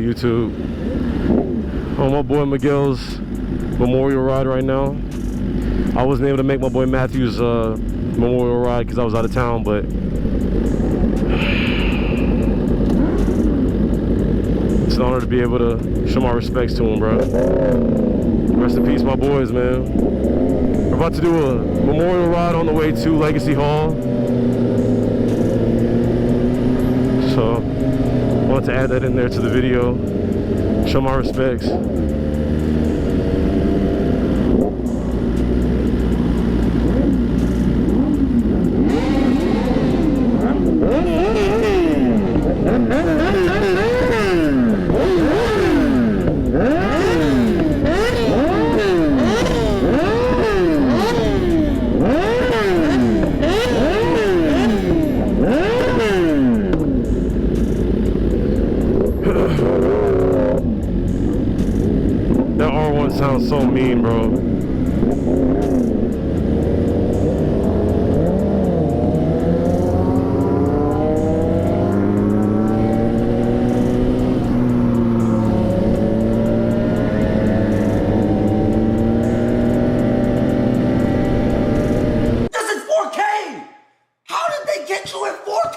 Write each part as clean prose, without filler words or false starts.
good, YouTube? On my boy Miguel's memorial ride right now. I wasn't able to make my boy Matthew's memorial ride because I was out of town, but it's an honor to be able to show my respects to him, bro. Rest in peace, my boys, man. We're about to do a memorial ride on the way to Legacy Hall. So I wanted to add that in there to the video. Show my respects. That R1 sounds so mean, bro. This is 4K! How did they get you at 4K?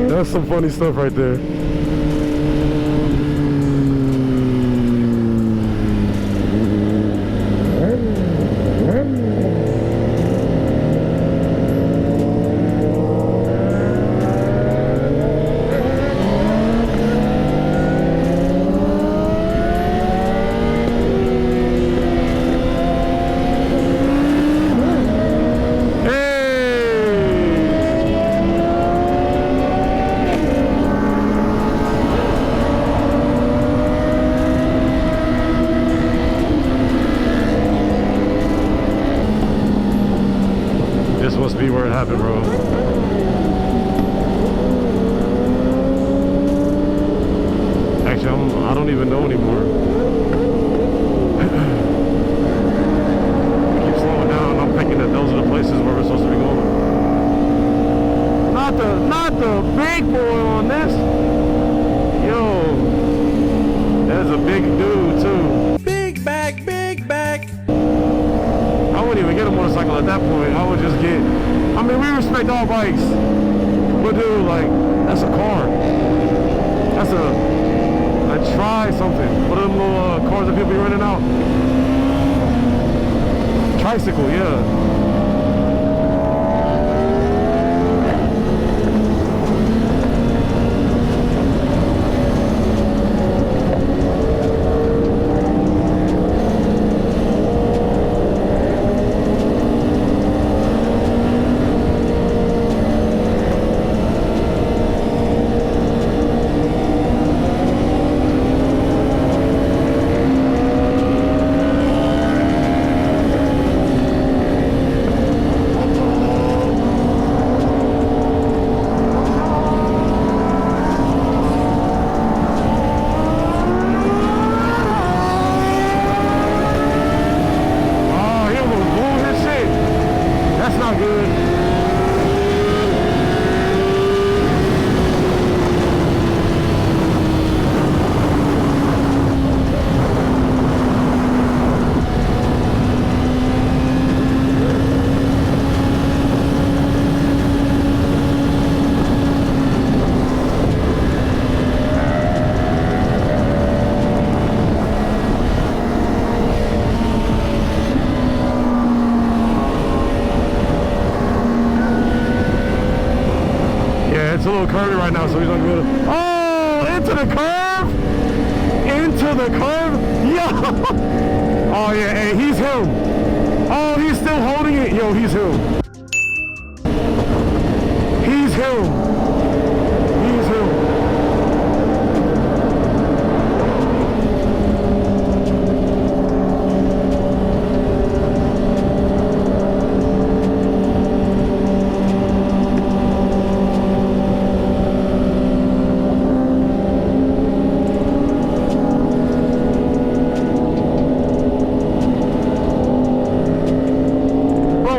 That's some funny stuff right there. This must be where it happened, bro. Actually, I don't even know anymore. I keep slowing down. I'm thinking that those are the places where we're supposed to be going. Not the big boy on this. Yo, that's a big dude too. Big back, big back. I wouldn't even get a motorcycle at that point. I would just get, I mean, we respect all bikes, but dude, like, that's a car. That's a try something. What are them little cars that people be running out? Tricycle, yeah. It's a little curvy right now, so he's not good. Oh, into the curve! Into the curve! Yeah! Oh yeah, hey, he's him. Oh, he's still holding it. Yo, he's him. He's him. He's him.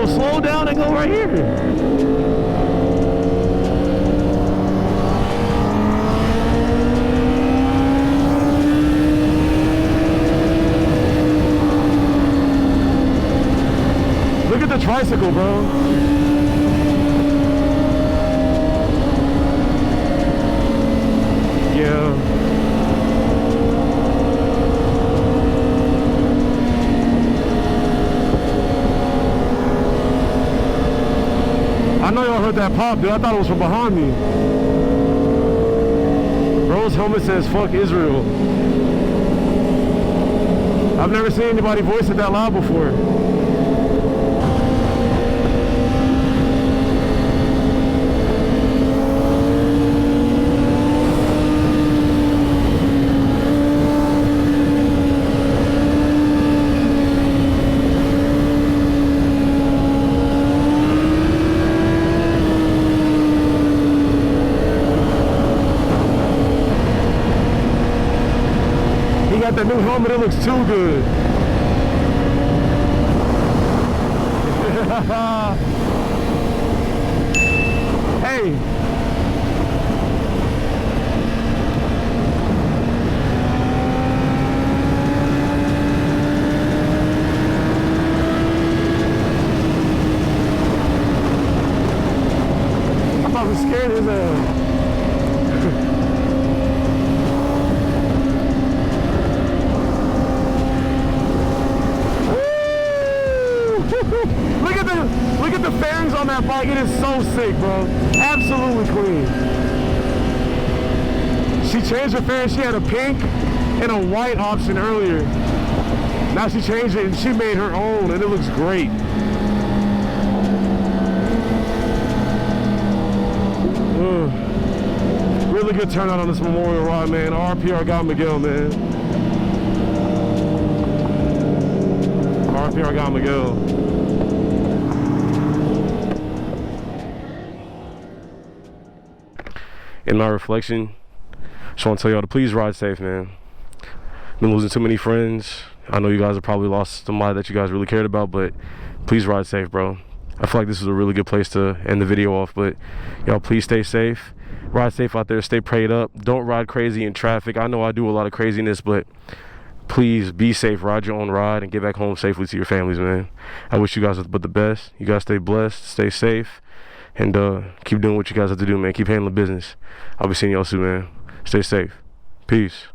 Slow down and go right here. bicycle, bro. Yeah. I know y'all heard that pop, dude. I thought it was from behind me. Bro's helmet says, fuck Israel. I've never seen anybody voice it that loud before. Got that new helmet, it looks too good. Hey. I thought I was scared as hell. Look at the fairings on that bike. It is so sick, bro. Absolutely clean. She changed her fairings. She had a pink and a white option earlier. Now she changed it and she made her own, and it looks great. Really good turnout on this Memorial ride, man. RPR got Miguel, man. RPR got Miguel. In my reflection, just want to tell y'all to please ride safe, man. Been losing too many friends. I know you guys have probably lost somebody that you guys really cared about, but please ride safe, bro. I feel like this is a really good place to end the video off, but y'all please stay safe. Ride safe out there, stay prayed up. Don't ride crazy in traffic. I know I do a lot of craziness, but please be safe. Ride your own ride and get back home safely to your families, man. I wish you guys but the best. You guys stay blessed, stay safe. And keep doing what you guys have to do, man. Keep handling business. I'll be seeing y'all soon, man. Stay safe. Peace.